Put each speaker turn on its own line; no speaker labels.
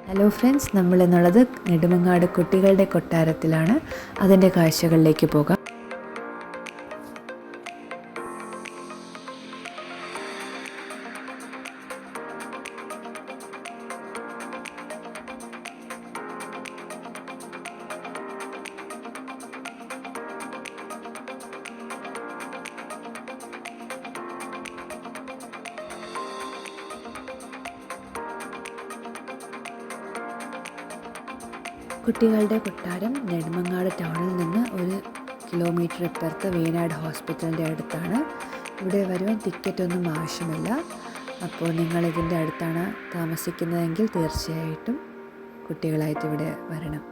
Hello friends, നമ്മളെന്നുള്ളത് Nedumangad കുട്ടികളുടെ കൊട്ടാരത്തിലാണ്. അതിൻ്റെ കാഴ്ചകളിലേക്ക് പോകാം. കുട്ടികളുടെ കൊട്ടാരം നെടുമങ്ങാട് ടൗണിൽ നിന്ന് 1 കിലോമീറ്റർ അപ്പുറത്ത് വേനാട് ഹോസ്പിറ്റലിൻ്റെ അടുത്താണ്. ഇവിടെ വരുവാൻ ടിക്കറ്റൊന്നും ആവശ്യമില്ല. അപ്പോൾ നിങ്ങളിതിൻ്റെ അടുത്താണ് താമസിക്കുന്നതെങ്കിൽ തീർച്ചയായിട്ടും കുട്ടികളായിട്ട് ഇവിടെ വരണം.